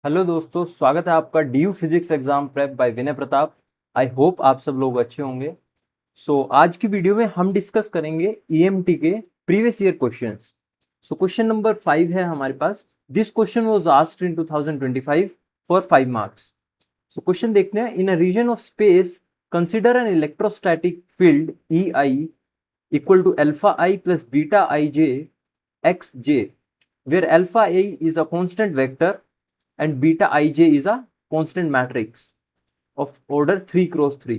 Hello दोस्तों, स्वागत है आपका the physics exam prep by Vinay Pratap. I hope आप सब लोग अच्छे होंगे। आज की वीडियो में हम डिस्कस करेंगे ईएमटी के previous year questions. Question number 5 है हमारे पास। This question was asked in 2025 for 5 marks. Question देखते हैं। In a region of space consider an electrostatic field E i equal to alpha i plus beta i j x j, where alpha a is a constant vector and beta ij is a constant matrix of order 3 cross 3.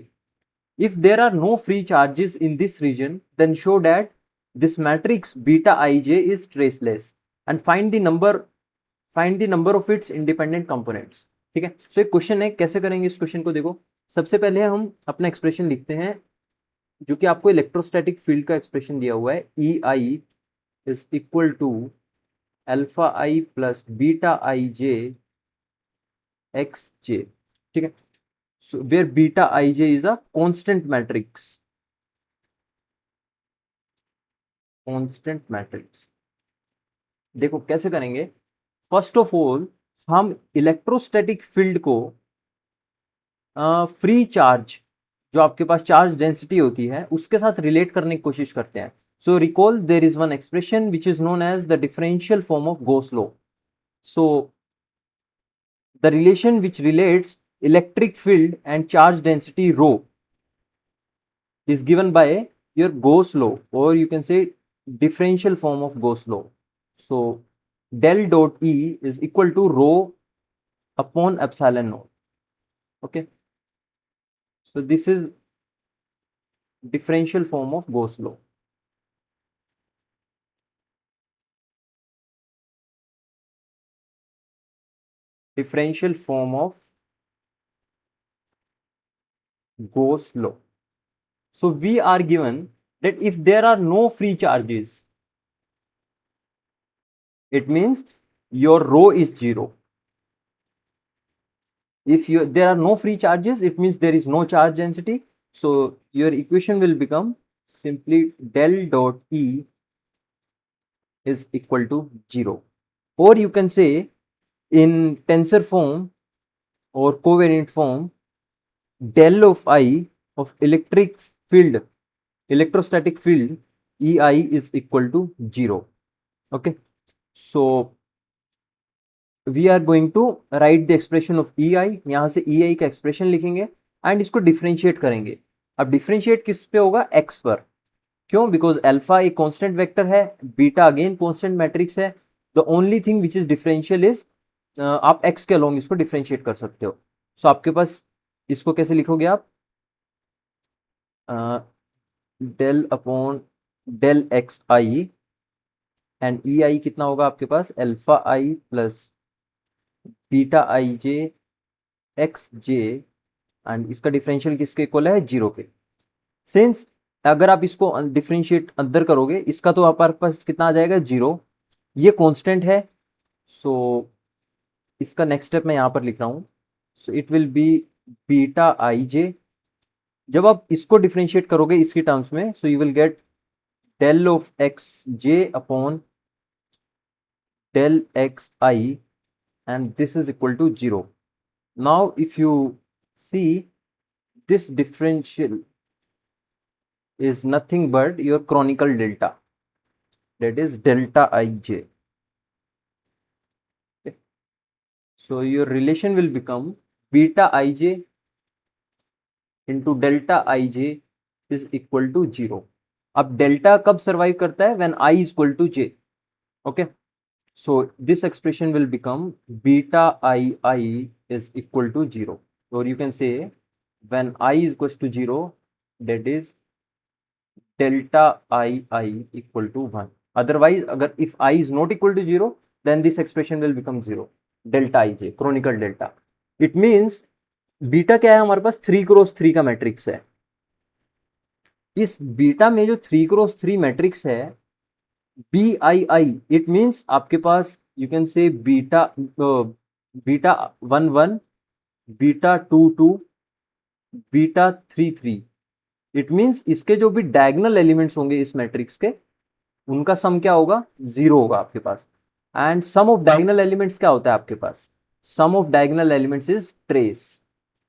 If there are no free charges in this region, then show that this matrix beta ij is traceless and find the number of its independent components. ठीक है। एक question है, कैसे करेंगे इस question को। देखो, सबसे पहले हम अपना एक्सप्रेशन लिखते हैं जो कि आपको इलेक्ट्रोस्टैटिक फील्ड का एक्सप्रेशन दिया हुआ है। E i is equal to alpha i plus beta i j x j. ठीक है। Where beta i j is a constant matrix. Constant matrix देखो कैसे करेंगे। फर्स्ट ऑफ ऑल हम इलेक्ट्रोस्टैटिक फील्ड को फ्री चार्ज, जो आपके पास चार्ज डेंसिटी होती है, उसके साथ रिलेट करने की कोशिश करते हैं। So recall there is one expression which is known as the differential form of Gauss law. So the relation which relates electric field and charge density rho is given by your Gauss law, or you can say differential form of Gauss law. So del dot E is equal to rho upon epsilon naught. Okay, so this is differential form of Gauss law. Differential form of Gauss law. So we are given that if there are no free charges, it means your rho is 0. If there are no free charges, it means there is no charge density. So your equation will become simply del dot E is equal to 0. Or you can say in tensor form or covariant form, del of I of electrostatic field EI is equal to 0. Okay. So we are going to write the expression of E i. यहां से ई आई का expression लिखेंगे and इसको differentiate करेंगे। अब differentiate किस पे होगा? एक्स पर। क्यों? बिकॉज अल्फा एक कांस्टेंट वेक्टर है, बीटा अगेन कांस्टेंट मैट्रिक्स है। The only thing which is differential is आप एक्स के अलोंग इसको डिफ्रेंशिएट कर सकते हो। सो आपके पास इसको कैसे लिखोगे आप? Del upon del x i and E i कितना होगा आपके पास? Alpha i plus beta i j x j, and इसका डिफरेंशियल किसके इक्वल है? 0 के। सिंस अगर आप इसको डिफरेंशिएट अंदर करोगे, इसका तो आपके पास कितना आ जाएगा? 0। ये कांस्टेंट है। सो इसका नेक्स्ट स्टेप मैं यहां पर लिख रहा हूं। So it will be beta i j. जब आप इसको डिफरेंशिएट करोगे इसकी टर्म्स में, so you will get del of x j upon del x i, and this is equal to 0. Now if you see, this differential is nothing but your canonical delta, that is delta ij. Okay. So your relation will become beta ij into delta ij is equal to 0. अब delta कब survive करता है? when I is equal to j. Okay. So this expression will become beta I is equal to 0, or you can say when I is equals to 0, that is delta I equal to 1. Otherwise, agar if I is not equal to 0, then this expression will become 0. Delta ij, canonical delta. It means beta क्या है हमारे पास? 3 cross 3 का matrix है। इस beta में जो 3 cross 3 matrix है, b i i, it means आपके पास you can say beta beta 1 1, beta 2 2, beta 3 3। It means इसके जो भी डायगोनल एलिमेंट्स होंगे इस मैट्रिक्स के, उनका सम क्या होगा? 0 होगा आपके पास। And sum of diagonal elements क्या होता है आपके पास? sum of diagonal elements is trace.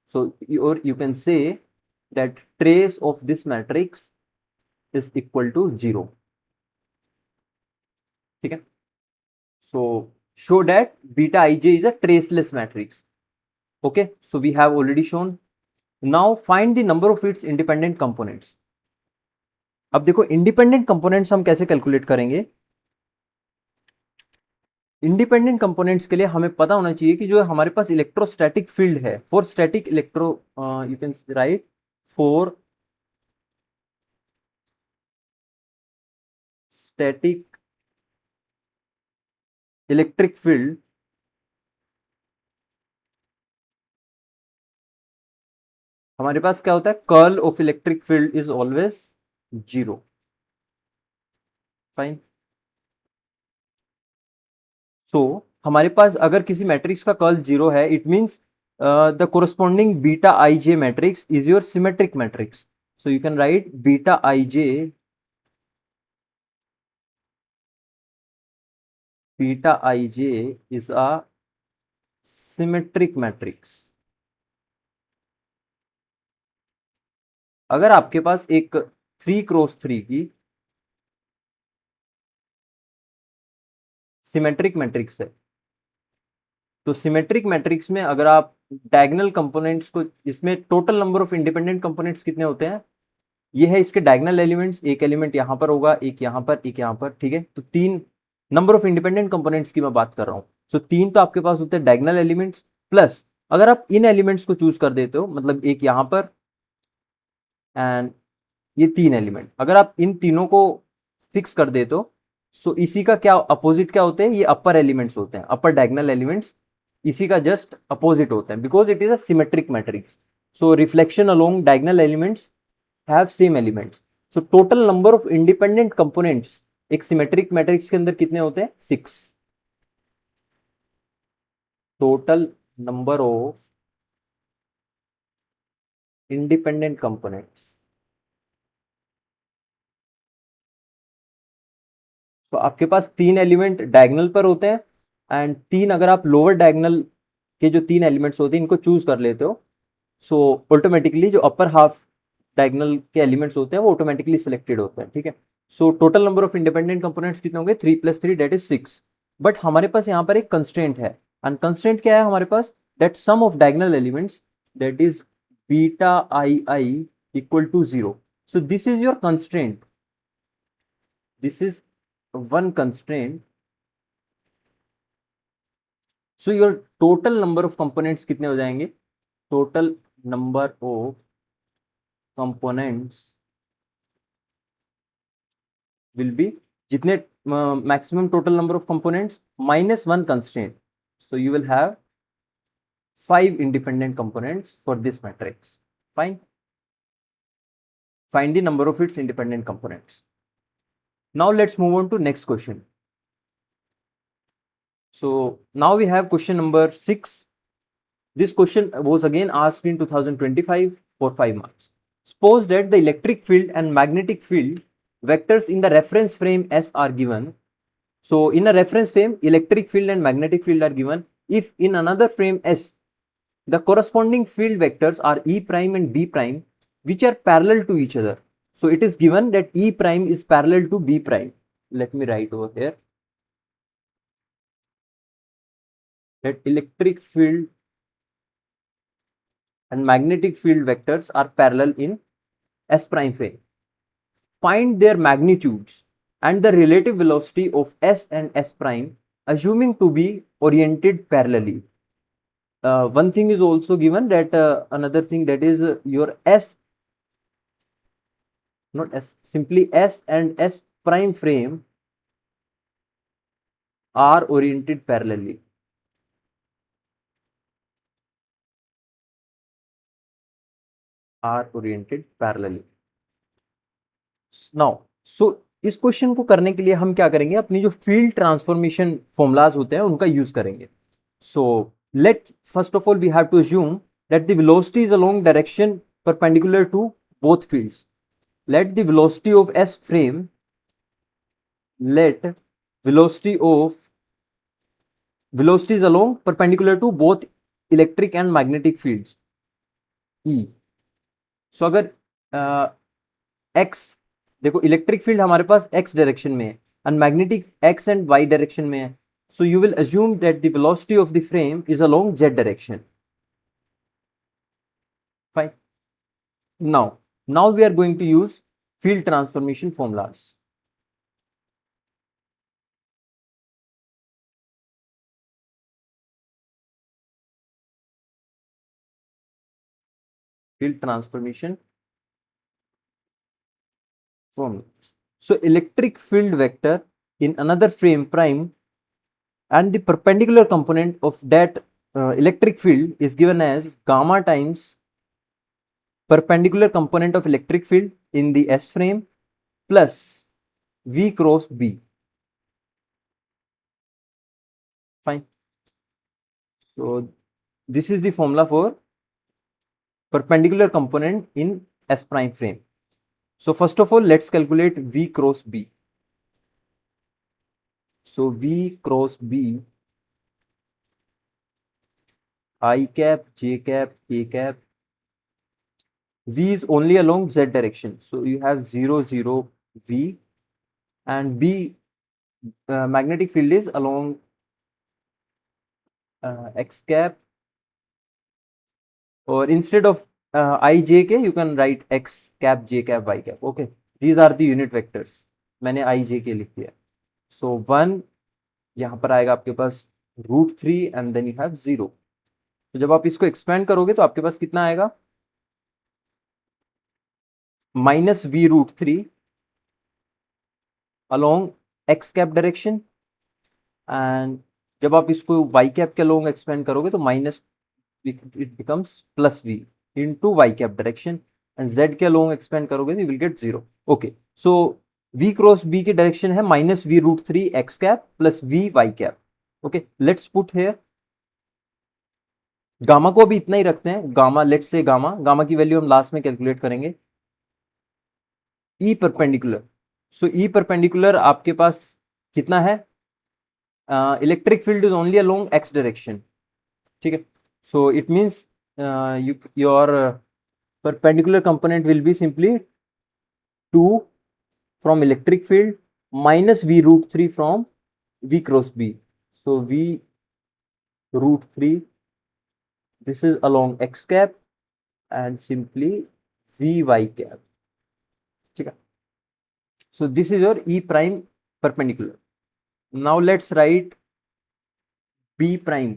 So you can say that trace of this matrix is equal to 0. ठीक है. So show that beta ij is a traceless matrix. Okay, so we have already shown. Now find the number of its independent components. अब देखो independent components हम कैसे calculate करेंगे. Independent components के लिए हमें पता होना चाहिए कि जो हमारे पास इलेक्ट्रोस्टैटिक फील्ड है, for static electro you can write for static electric field, हमारे पास क्या होता है, curl of electric field is always 0. Fine. So हमारे पास अगर किसी मैट्रिक्स का कर्ल 0 है, it means the corresponding beta i j matrix is your symmetric matrix. So you can write beta i j, beta i j is a symmetric matrix. अगर आपके पास एक 3x3 की सिमेट्रिक मैट्रिक्स है, तो symmetric matrix में अगर आप diagonal components को, इसमें total number of independent components कितने होते हैं, ये है इसके डायगोनल एलिमेंट्स. एक एलिमेंट यहां पर होगा, एक यहां पर, एक यहां पर. ठीक है, तो 3 नंबर ऑफ इंडिपेंडेंट कंपोनेंट्स की मैं बात कर रहा हूं. सो 3 तो आपके पास होते हैं डायगोनल एलिमेंट्स, प्लस अगर आप इन एलिमेंट्स को चूज कर देते हो, मतलब एक यहां पर एंड ये 3 एलिमेंट, अगर आप इन तीनों को फिक्स कर देते हो, सो इसी का क्या अपोजिट क्या होते हैं, ये अपर एलिमेंट्स होते हैं, अपर डायगोनल एलिमेंट्स इसी का जस्ट अपोजिट होते हैं, because it is a symmetric matrix. So reflection along diagonal elements have same elements. So total number of independent components एक सिमेट्रिक मैट्रिक्स के अंदर कितने होते हैं, 6. Total number of independent components. तो आपके पास 3 एलिमेंट डायगोनल पर होते हैं, एंड 3 अगर आप लोअर डायगोनल के जो 3 एलिमेंट्स होते हैं इनको चूज कर लेते हो, सो ऑटोमेटिकली जो अपर हाफ डायगोनल के एलिमेंट्स होते हैं वो ऑटोमेटिकली सिलेक्टेड होते हैं. ठीक है, so total number of independent components कितने होंगे, 3 + 3 दैट इज 6. बट हमारे पास यहाँ पर एक कंस्ट्रेंट है, एंड कंस्ट्रेंट क्या है हमारे पास, that sum of diagonal elements that is beta i i equal to 0. So this is your constraint, this is one constraint. So your total number of components कितने हो जाएंगे, total number of components will be जितने maximum total number of components minus 1 constraint. So you will have 5 independent components for this matrix. Fine. Find the number of its independent components. Now let's move on to next question. So now we have question number 6. This question was again asked in 2025 for 5 marks. Suppose that the electric field and magnetic field vectors in the reference frame S are given. So in a reference frame, electric field and magnetic field are given. If in another frame S, the corresponding field vectors are E prime and B prime, which are parallel to each other. So it is given that E prime is parallel to B prime. Let me write over here that electric field and magnetic field vectors are parallel in S prime frame. Find their magnitudes and the relative velocity of S and S prime, assuming to be oriented parallelly. One thing is also given, that another thing, that is your S, not S, simply S and S prime frame are oriented parallelly. Are oriented parallelly. Now, so इस question को करने के लिए हम क्या करेंगे, अपनी जो फील्ड ट्रांसफॉर्मेशन फॉर्मूलाज होते हैं उनका यूज करेंगे. सो let first of all we have to assume that the velocity is along direction perpendicular to both fields. Let the velocity of S frame, let velocity of velocities along perpendicular to both electric and magnetic fields E. सो अगर x, देखो electric field हमारे पास x direction में है and magnetic x and y direction में है, सो you will assume that the velocity of the frame is along z direction. Fine. Now we are going to use field transformation formulas. Field transformation formula. So electric field vector in another frame prime and the perpendicular component of that electric field is given as gamma times perpendicular component of electric field in the S frame plus V cross B. Fine. So this is the formula for perpendicular component in S prime frame. So first of all, let's calculate V cross B. So V cross B, I cap, J cap, K cap. V is only along Z direction. So you have 0, 0, V, and B magnetic field is along X cap, or instead of I, J, K, you can write X cap, J cap, Y cap. Okay. These are the unit vectors. मैंने I, J, K लिख दिया. So 1 यहाँ पर आएगा आपके पास √3 and then you have 0. तो जब आप इसको एक्सपेंड करोगे तो आपके पास कितना आएगा, -V√3 along x cap direction, and जब आप इसको y कैप के अलोंग एक्सपेंड करोगे तो minus, it becomes +V into y cap direction, and z के अलोंग एक्सपेंड करोगे तो you will get 0. Okay, so V cross B की डायरेक्शन है -V√3 x cap plus V y cap. Okay, let's put here gamma को अभी इतना ही रखते हैं. गामा, लेट्स से गामा की वैल्यू हम लास्ट में कैलकुलेट करेंगे. ई परपेंडिकुलर, सो ई परपेंडिकुलर आपके पास कितना है, electric field is only along x direction. ठीक है, so it means your perpendicular component will be simply 2 from electric field minus V√3 from V cross B. So V√3, this is along x cap and simply Vy cap. ठीक है, so this is your E prime perpendicular. Now let's write B prime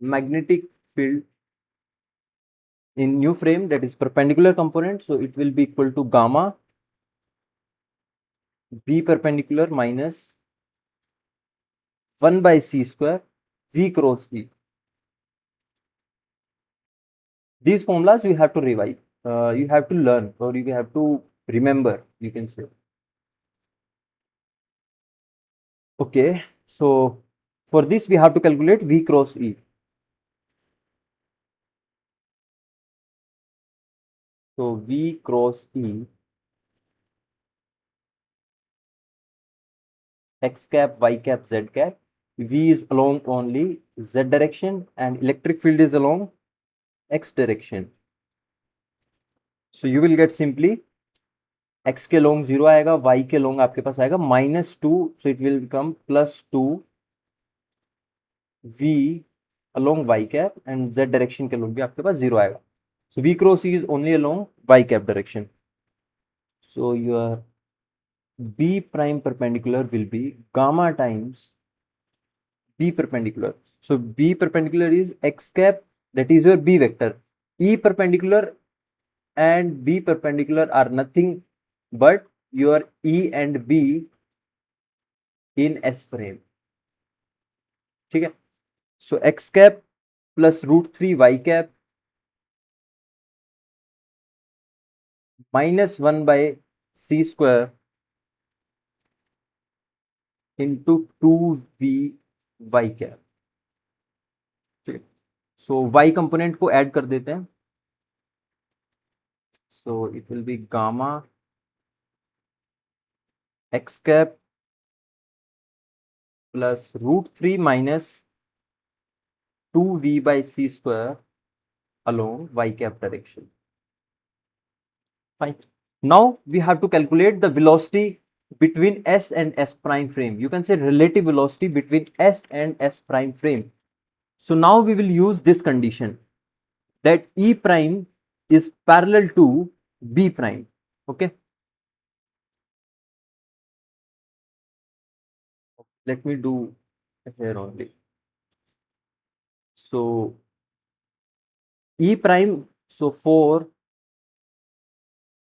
magnetic field in new frame, that is perpendicular component. So it will be equal to gamma B perpendicular minus 1 by C square V cross E. These formulas you have to revise, you have to learn, or you have to remember, you can say. Okay, so for this we have to calculate V cross E. So V cross E, x cap, y cap, z cap. V is along only z direction and electric field is along x direction. So you will get simply x के long 0 आएगा, y के long आपके पास आएगा -2, so it will become +2 v along y cap, and z direction के long भी आपके पास 0 आएगा. So v cross E is only along y cap direction. So your B prime perpendicular will be gamma times B perpendicular. So B perpendicular is x cap, that is your B vector. E perpendicular and B perpendicular are nothing but your E and B in S frame. ठीक है, so x cap plus √3 y cap minus 1 by C square into 2v y cap. ठीक है, so y component को add कर देते हैं. So it will be gamma x cap plus root 3 minus 2v by c square along y cap direction. Fine. Now we have to calculate the velocity between s and s prime frame. You can say relative velocity between s and s prime frame. So now we will use this condition that E prime is parallel to B prime. Okay. Let me do here only. So E prime, so for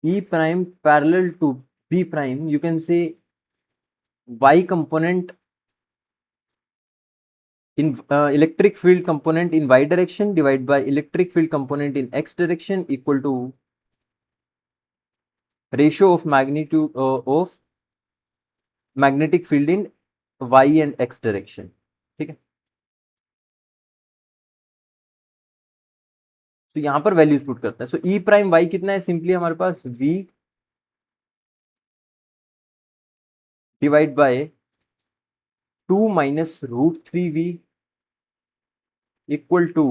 E prime parallel to B prime, you can say Y component in electric field component in Y direction divided by electric field component in X direction equal to ratio of magnitude of magnetic field in Y and X direction. ठीक है. तो यहां पर values put करते हैं. सो ई prime Y कितना है, simply हमारे पास v divide by 2 minus root 3v equal to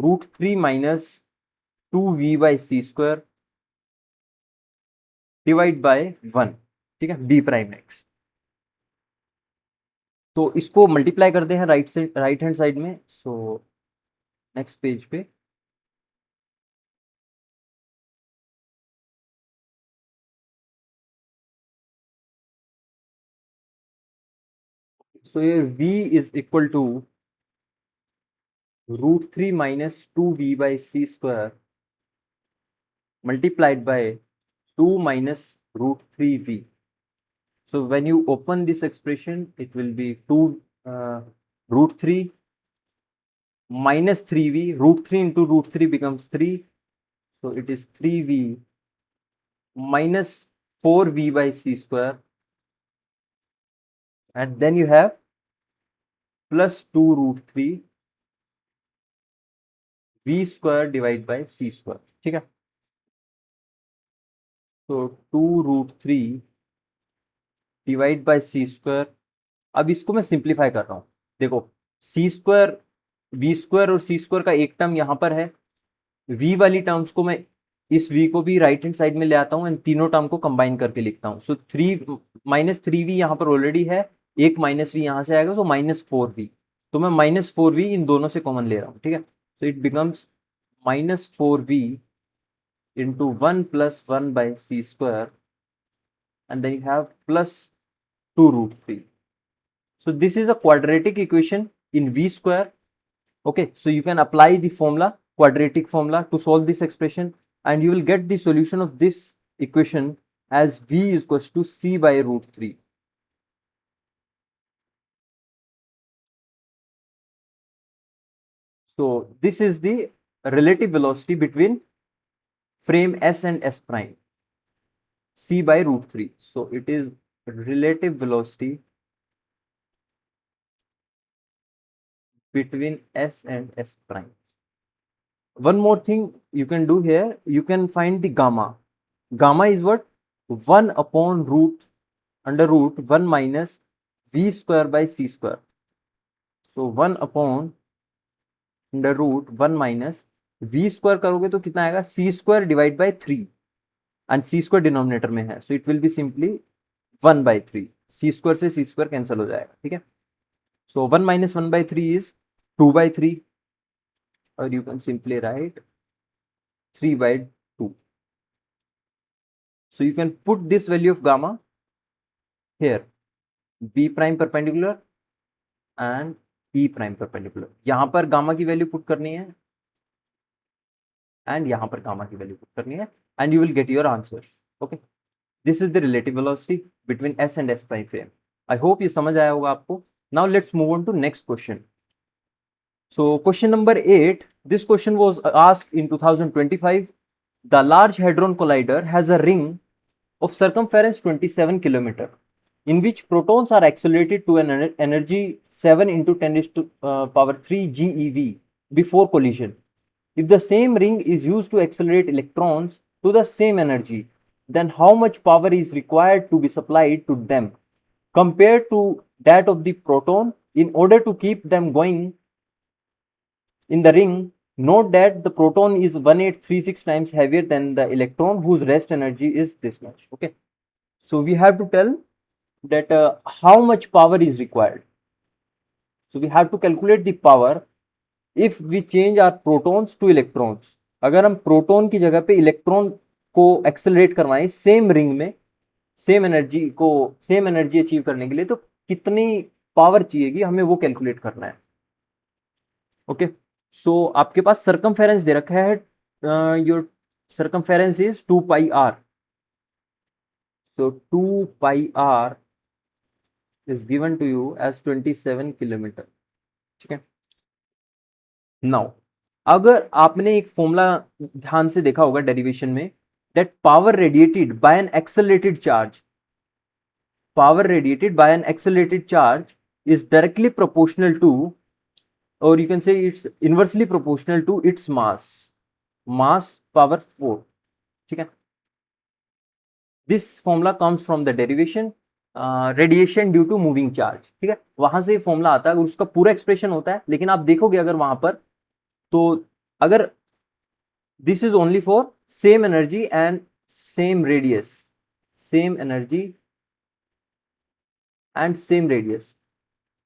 root 3 minus 2v by c square divide by 1. ठीक है, बी प्राइम एक्स. तो इसको मल्टीप्लाई करते हैं राइट हैंड साइड में. सो नेक्स्ट पेज पे सो ये v is equal to root 3 minus 2v by c square multiplied by 2 minus root 3v. So when you open this expression, it will be 2 root 3 minus 3v. Root 3 into root 3 becomes 3. So it is 3v minus 4v by c square. And then you have plus 2 root 3 v square divided by c square. ठीक है. तो 2 root 3 divide by c square. अब इसको मैं simplify कर रहा हूँ. देखो सी स्क्वायर, वी स्क्वायर और सी स्क्वायर का एक टर्म यहाँ पर है. वी वाली टर्म्स को मैं इस वी को भी राइट हैंड साइड में ले आता हूँ एंड तीनों टर्म को कंबाइन करके लिखता हूँ. सो 3 माइनस 3v यहाँ पर ऑलरेडी है, एक माइनस वी यहाँ से आएगा, सो माइनस 4v. तो मैं माइनस 4v इन दोनों से कॉमन ले रहा हूँ. ठीक है. So it becomes minus 4v into 1 plus 1 by c square, and then you have plus 2 root 3. So this is a quadratic equation in v square. Okay, so you can apply the formula, quadratic formula, to solve this expression, and you will get the solution of this equation as v is equals to c by root 3. So this is the relative velocity between frame S and S prime, c by root 3. So it is relative velocity between S and S prime. One more thing you can do here, you can find the gamma. Gamma is what? 1 upon root under root 1 minus v square by c square. So 1 upon under root 1 minus v square करोगे तो कितना आएगा, c square divide bye 3 and c square denominator में है. सो it will be simply 1 by 3. c square से c square cancel हो जाएगा. ठीक है. सो 1 minus 1 by 3 इज 2 by 3, और you can simply write 3 by 2. So you can put this value of gamma here, b prime perpendicular and e prime perpendicular. यहाँ पर gamma की value put करनी है एंड यहाँ पर गामा की वैल्यू पुट करनी है, and you will get your answer. Okay, this is the relative velocity between S and S prime frame. I hope ये समझ आया होगा आपको. Now let's move on to next question. So question number 8. This question was asked in 2025. The large hadron collider has a ring of circumference 27 kilometer in which protons are accelerated to an energy 7 into 10 raised to power 3 GeV before collision. If the same ring is used to accelerate electrons to the same energy, then how much power is required to be supplied to them compared to that of the proton. In order to keep them going in the ring, note that the proton is 1836 times heavier than the electron, whose rest energy is this much. Okay, so we have to tell that how much power is required. So we have to calculate the power if we change our protons to electrons. अगर हम proton की जगह पे electron को accelerate करवाएं same ring में, same energy achieve करने के लिए, तो कितनी पावर चाहिएगी हमें, वो कैलकुलेट करना है. ओके, सो आपके पास सर्कमफेरेंस दे रखा है, your circumference is 2 pi r. So 2 pi r is given to you as 27 kilometre. ठीक है, नाउ अगर आपने एक फॉर्मूला ध्यान से देखा होगा डेरिवेशन में, that power radiated by an accelerated charge, power radiated by an accelerated charge is directly proportional to, or you can say it's inversely proportional to its mass power 4. ठीक है, this formula comes from the derivation radiation due to moving charge. ठीक है, वहां से formula आता है, उसका पूरा एक्सप्रेशन होता है, लेकिन आप देखोगे अगर वहां पर, तो अगर this is only for same energy and same radius, same energy and same radius,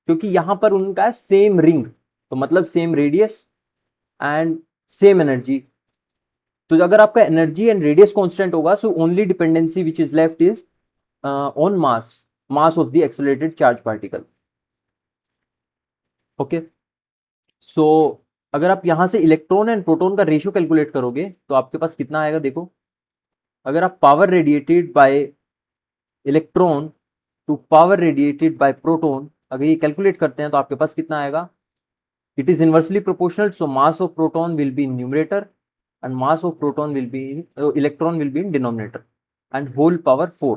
क्योंकि यहां पर उनका सेम रिंग, तो मतलब same radius and same energy. तो अगर आपका एनर्जी एंड रेडियस कांस्टेंट होगा, so only dependency which is left is on mass of the accelerated charge particle. Okay, so अगर आप यहां से इलेक्ट्रॉन एंड प्रोटॉन का रेशियो कैलकुलेट करोगे तो आपके पास कितना आएगा. देखो, अगर आप power radiated by electron to power radiated bye proton अगर ये कैलकुलेट करते हैं तो आपके पास कितना आएगा. It is inversely proportional, so mass of proton will be in numerator and mass of proton will be in electron will be in denominator and whole power 4.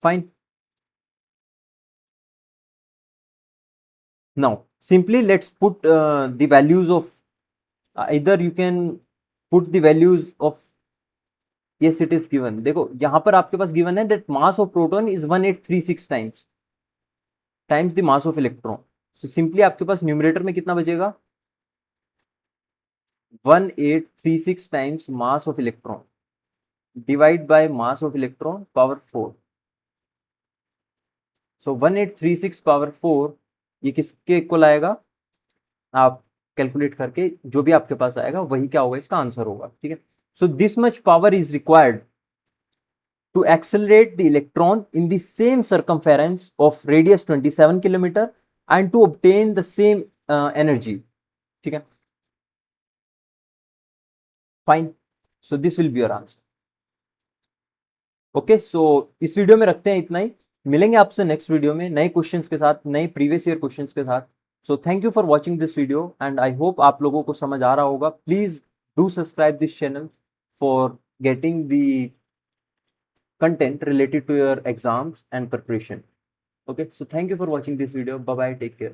Fine. Now simply let's put the values of, either you can put the values of, yes it is given. देखो यहां पर आपके पास given है that mass of proton is 1836 times the mass of electron. so simply आपके पास numerator में कितना बचेगा, 1836 times mass of electron divide by mass of electron power 4. so 1836 power 4 ये किसके इक्वल आएगा, आप कैलकुलेट करके जो भी आपके पास आएगा वही क्या होगा, इसका आंसर होगा. ठीक है, so this much power is required to accelerate the electron in the same circumference of radius 27 kilometer and to obtain the same energy. ठीक है, fine. so this will be your answer. okay, so इस video में रखते हैं इतना ही. मिलेंगे आपसे next video में नए क्वेश्चंस के साथ, नए प्रीवियस ईयर क्वेश्चंस के साथ. So thank you for watching this video and I hope आप लोगों को समझ आ रहा होगा. Please do subscribe this channel for getting the content related to your exams and preparation. Okay, so thank you for watching this video. Bye bye, take care.